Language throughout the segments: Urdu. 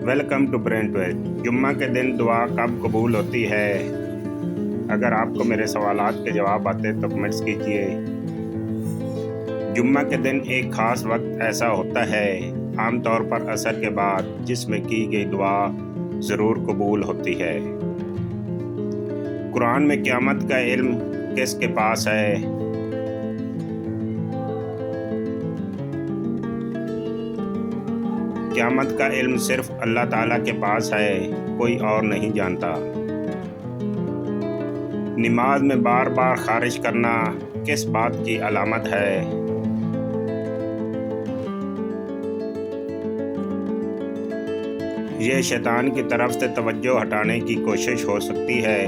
Welcome to brain twelve. جمعہ کے دن دعا کب قبول ہوتی ہے؟ اگر آپ کو میرے سوالات کے جواب آتے تو کمنٹس کیجیے۔ جمعہ کے دن ایک خاص وقت ایسا ہوتا ہے، عام طور پر عصر کے بعد، جس میں کی گئی دعا ضرور قبول ہوتی ہے۔ قرآن میں قیامت کا علم کس کے پاس ہے؟ قیامت کا علم صرف اللہ تعالیٰ کے پاس ہے، کوئی اور نہیں جانتا۔ نماز میں بار بار خارش کرنا کس بات کی علامت ہے؟ یہ شیطان کی طرف سے توجہ ہٹانے کی کوشش ہو سکتی ہے،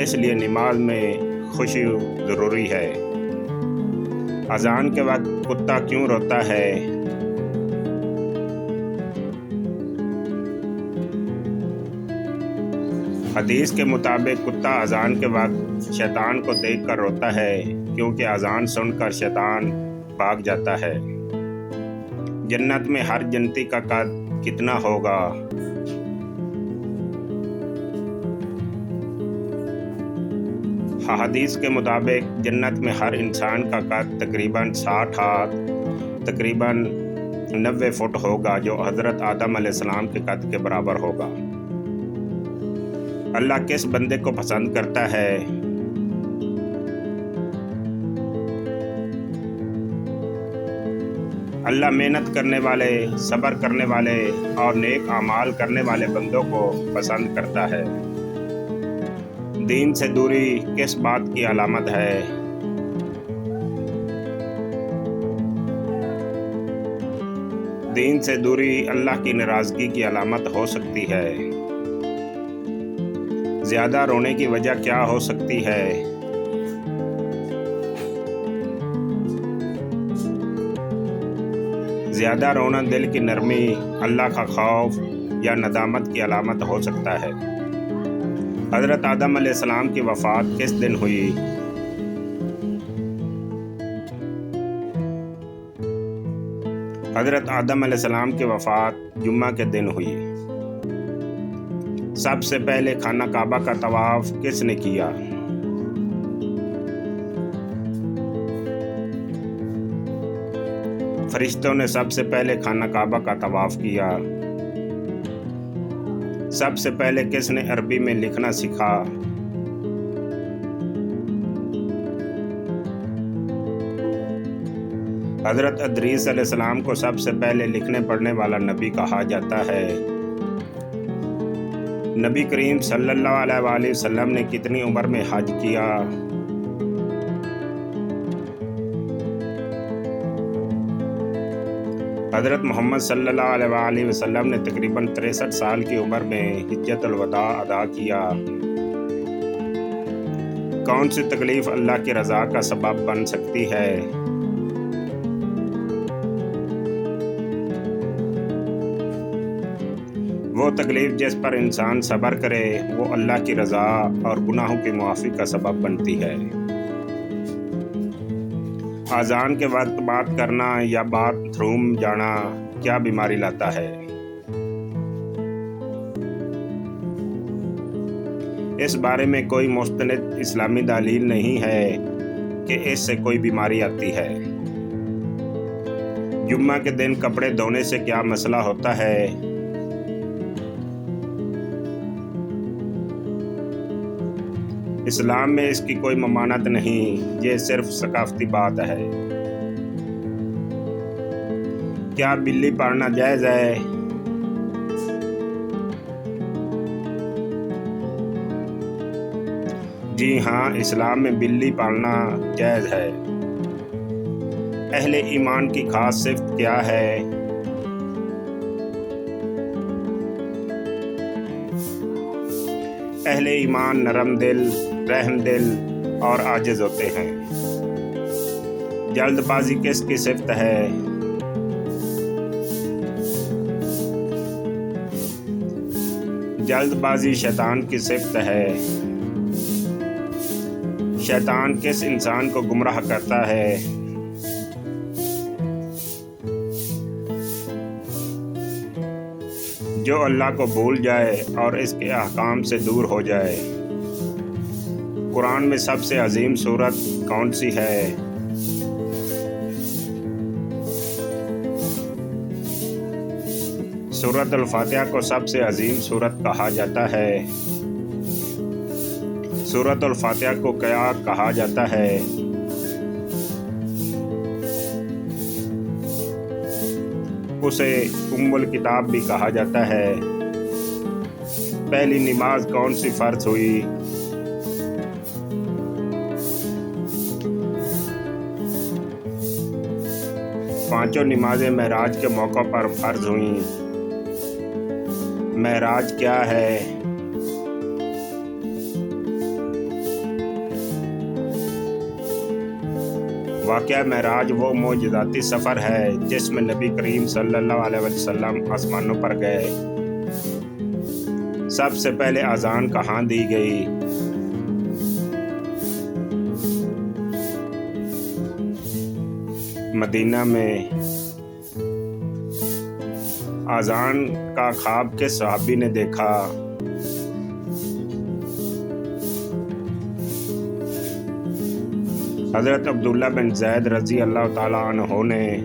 اس لیے نماز میں خشوع ضروری ہے۔ اذان کے وقت کتا کیوں روتا ہے؟ حدیث کے مطابق کتا اذان کے وقت شیطان کو دیکھ کر روتا ہے، کیونکہ اذان سن کر شیطان بھاگ جاتا ہے۔ جنت میں ہر جنتی کا قد کتنا ہوگا؟ حدیث کے مطابق جنت میں ہر انسان کا قد تقریباً 60 ہاتھ تقریباً 90 فٹ ہوگا، جو حضرت آدم علیہ السلام کے قد کے برابر ہوگا۔ اللہ کس بندے کو پسند کرتا ہے؟ اللہ محنت کرنے والے، صبر کرنے والے اور نیک اعمال کرنے والے بندوں کو پسند کرتا ہے۔ دین سے دوری کس بات کی علامت ہے؟ دین سے دوری اللہ کی ناراضگی کی علامت ہو سکتی ہے۔ زیادہ رونے کی وجہ کیا ہو سکتی ہے؟ زیادہ رونا دل کی نرمی، اللہ کا خوف یا ندامت کی علامت ہو سکتا ہے۔ حضرت آدم علیہ السلام کی وفات کس دن ہوئی؟ حضرت آدم علیہ السلام کی وفات جمعہ کے دن ہوئی۔ سب سے پہلے خانہ کعبہ کا طواف کس نے کیا؟ فرشتوں نے سب سے پہلے خانہ کعبہ کا طواف کیا۔ سب سے پہلے کس نے عربی میں لکھنا سیکھا؟ حضرت ادریس علیہ السلام کو سب سے پہلے لکھنے پڑھنے والا نبی کہا جاتا ہے۔ نبی کریم صلی اللہ علیہ وآلہ وسلم نے کتنی عمر میں حج کیا؟ حضرت محمد صلی اللہ علیہ وآلہ وسلم نے تقریباً 63 سال کی عمر میں حجۃ الوداع ادا کیا۔ کون سی تکلیف اللہ کی رضا کا سبب بن سکتی ہے؟ وہ تکلیف جس پر انسان صبر کرے، وہ اللہ کی رضا اور گناہوں کی معافی کا سبب بنتی ہے۔ اذان کے وقت بات کرنا یا باتھ روم جانا کیا بیماری لاتا ہے؟ اس بارے میں کوئی مستند اسلامی دلیل نہیں ہے کہ اس سے کوئی بیماری آتی ہے۔ جمعہ کے دن کپڑے دھونے سے کیا مسئلہ ہوتا ہے؟ اسلام میں اس کی کوئی ممانعت نہیں، یہ صرف ثقافتی بات ہے۔ کیا بلی پالنا جائز ہے؟ جی ہاں، اسلام میں بلی پالنا جائز ہے۔ اہل ایمان کی خاص صفت کیا ہے؟ اہل ایمان نرم دل، رحم دل اور عاجز ہوتے ہیں۔ جلد بازی کس کی صفت ہے؟ جلد بازی شیطان کی صفت ہے۔ شیطان کس انسان کو گمراہ کرتا ہے؟ جو اللہ کو بھول جائے اور اس کے احکام سے دور ہو جائے۔ قرآن میں سب سے عظیم سورت کون سی ہے؟ سورت الفاتحہ کو سب سے عظیم سورت کہا جاتا ہے۔ سورت الفاتحہ کو کیا کہا جاتا ہے؟ اسے ام الکتاب بھی کہا جاتا ہے۔ پہلی نماز کون سی فرض ہوئی؟ پانچوں نمازیں معراج کے موقع پر فرض ہوئیں۔ معراج کیا ہے؟ واقعہ معراج وہ معجزاتی سفر ہے جس میں نبی کریم صلی اللہ علیہ وسلم آسمانوں پر گئے۔ سب سے پہلے اذان کہاں دی گئی؟ مدینہ میں۔ اذان کا خواب کس صحابی نے دیکھا؟ حضرت عبداللہ بن زید رضی اللہ تعالیٰ عنہ نے۔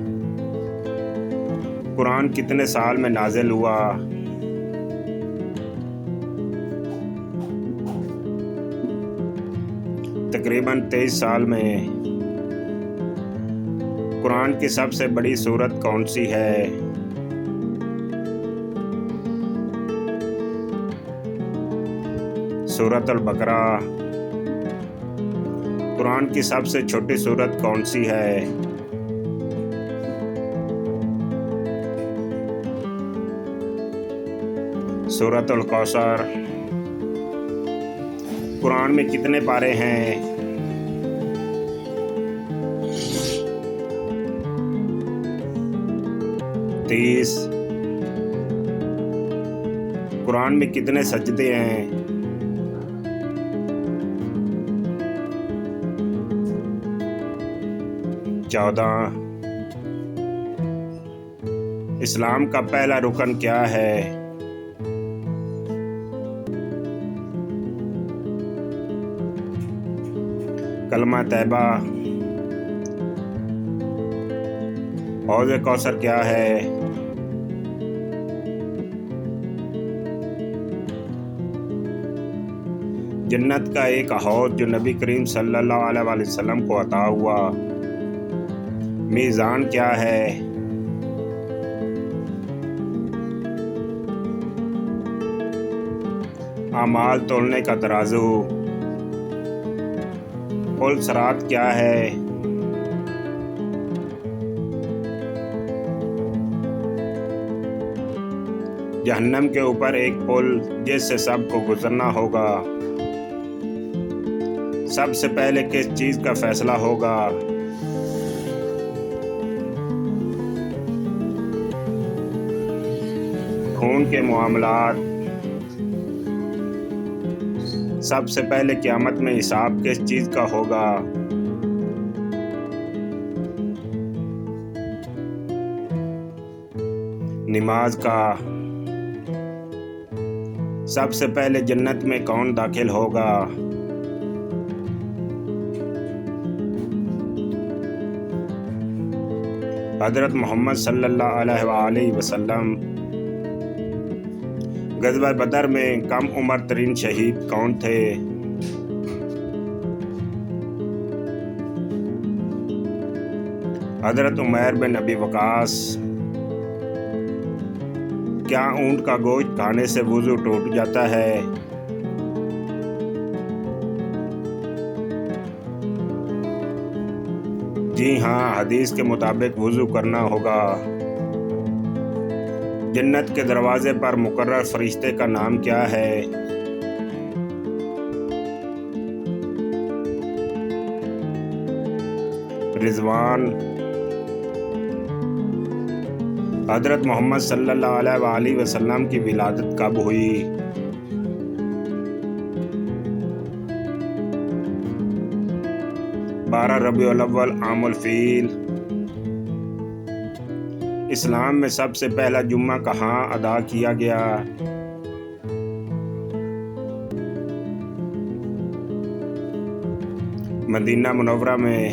قرآن کتنے سال میں نازل ہوا؟ تقریباً 23 سال میں۔ قرآن کی سب سے بڑی سورت کون سی ہے؟ سورت البقرہ۔ قرآن کی سب سے چھوٹی سورت کون سی ہے؟ سورت الکوثر۔ قرآن میں کتنے پارے ہیں؟ 30۔ قرآن میں کتنے سجدے ہیں؟ 14۔ اسلام کا پہلا رکن کیا ہے؟ کلمہ طیبہ۔ حوض کوثر کیا ہے؟ جنت کا ایک حوض جو نبی کریم صلی اللہ علیہ وسلم کو عطا ہوا۔ میزان کیا ہے؟ اعمال تولنے کا ترازو۔ پل صراط کیا ہے؟ جہنم کے اوپر ایک پل جس سے سب کو گزرنا ہوگا۔ سب سے پہلے کس چیز کا فیصلہ ہوگا؟ خون کے معاملات۔ سب سے پہلے قیامت میں حساب کس چیز کا ہوگا؟ نماز کا۔ سب سے پہلے جنت میں کون داخل ہوگا؟ حضرت محمد صلی اللہ علیہ وآلہ وسلم۔ غزوہ بدر میں کم عمر ترین شہید کون تھے؟ حضرت عمیر بن ابی وقاص۔ کیا اونٹ کا گوشت کھانے سے وضو ٹوٹ جاتا ہے؟ جی ہاں، حدیث کے مطابق وضو کرنا ہوگا۔ جنت کے دروازے پر مقرر فرشتے کا نام کیا ہے؟ رضوان۔ حضرت محمد صلی اللہ علیہ وآلہ وسلم کی ولادت کب ہوئی؟ 12 ربیع الاول عام الفیل۔ اسلام میں سب سے پہلا جمعہ کہاں ادا کیا گیا؟ مدینہ منورہ میں۔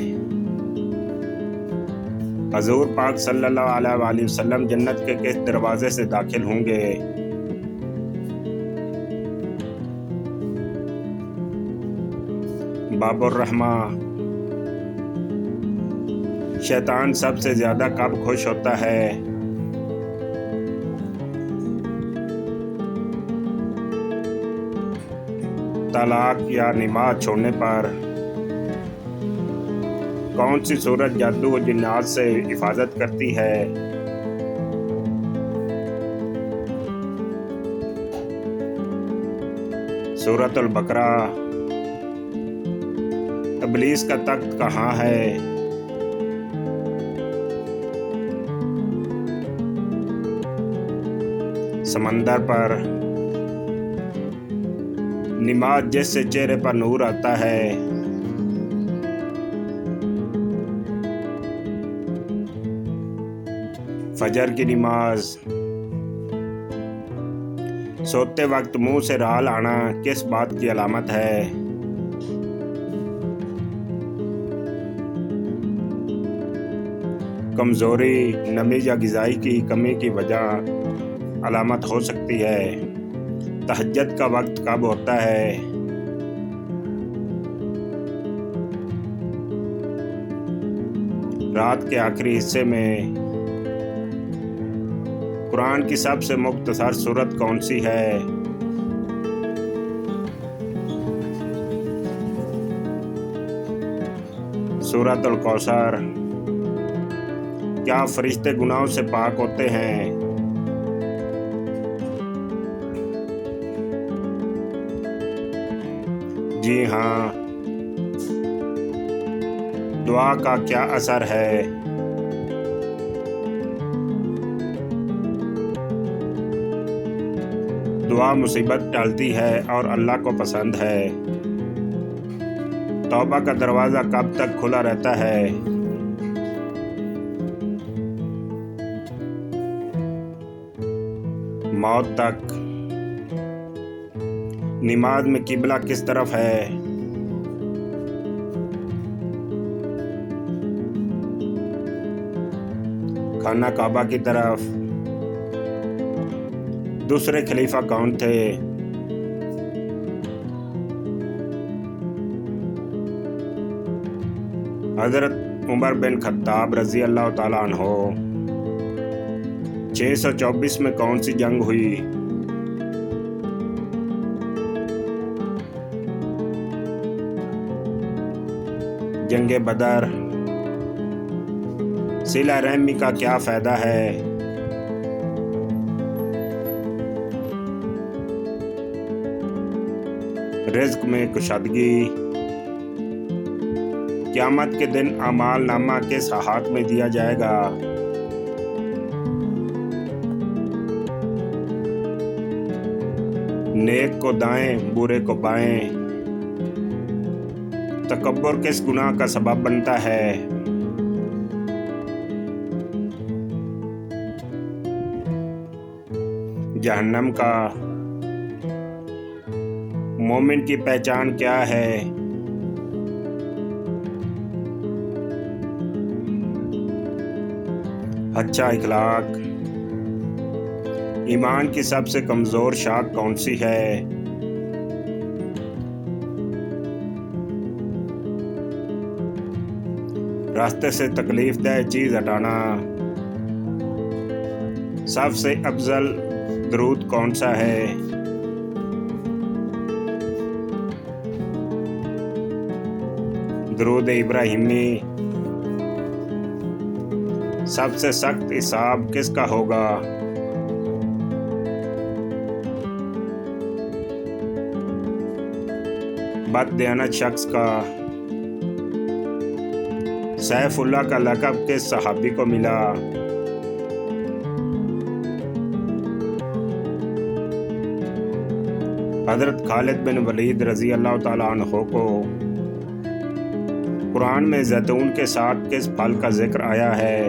حضور پاک صلی اللہ علیہ وآلہ وسلم جنت کے کس دروازے سے داخل ہوں گے؟ باب الرحمہ۔ شیطان سب سے زیادہ کب خوش ہوتا ہے؟ طلاق یا نماز چھوڑنے پر۔ کون سی سورت جادو و جنات سے حفاظت کرتی ہے؟ سورۃ البقرہ۔ ابلیس کا تخت کہاں ہے؟ سمندر پر۔ نماز جس سے چہرے پر نور آتا ہے۔ فجر کی نماز۔ سوتے وقت منہ سے رال آنا کس بات کی علامت ہے؟ کمزوری، نمی یا غذائی کی کمی کی وجہ علامت ہو سکتی ہے۔ تہجد کا وقت کب ہوتا ہے؟ رات کے آخری حصے میں۔ قرآن کی سب سے مختصر سورت کون سی ہے؟ سورۃ الکوثر۔ کیا فرشتے گناہوں سے پاک ہوتے ہیں؟ جی ہاں۔ دعا کا کیا اثر ہے؟ دعا مصیبت ٹالتی ہے اور اللہ کو پسند ہے۔ توبہ کا دروازہ کب تک کھلا رہتا ہے؟ موت تک۔ نماز میں قبلہ کس طرف ہے؟ خانہ کعبہ کی طرف۔ دوسرے خلیفہ کون تھے؟ حضرت عمر بن خطاب رضی اللہ تعالیٰ عنہ۔ 624 میں کون سی جنگ ہوئی؟ جنگ بدر۔ صلہ رحمی کا کیا فائدہ ہے؟ رزق میں کشادگی۔ قیامت کے دن اعمال نامہ کس ہاتھ میں دیا جائے گا؟ نیک کو دائیں، برے کو بائیں۔ تکبر کس گناہ کا سبب بنتا ہے؟ جہنم کا۔ مومن کی پہچان کیا ہے؟ اچھا اخلاق۔ ایمان کی سب سے کمزور شاخ کون سی ہے؟ راستے سے تکلیف دہ چیز ہٹانا۔ سب سے افضل درود کون سا ہے؟ درود ابراہیمی۔ سب سے سخت حساب کس کا ہوگا؟ بد دیانت شخص کا۔ سیف اللہ کا لقب کس صحابی کو ملا؟ حضرت خالد بن ولید رضی اللہ تعالیٰ عنہ کو قرآن میں زیتون کے ساتھ کس پھل کا ذکر آیا ہے؟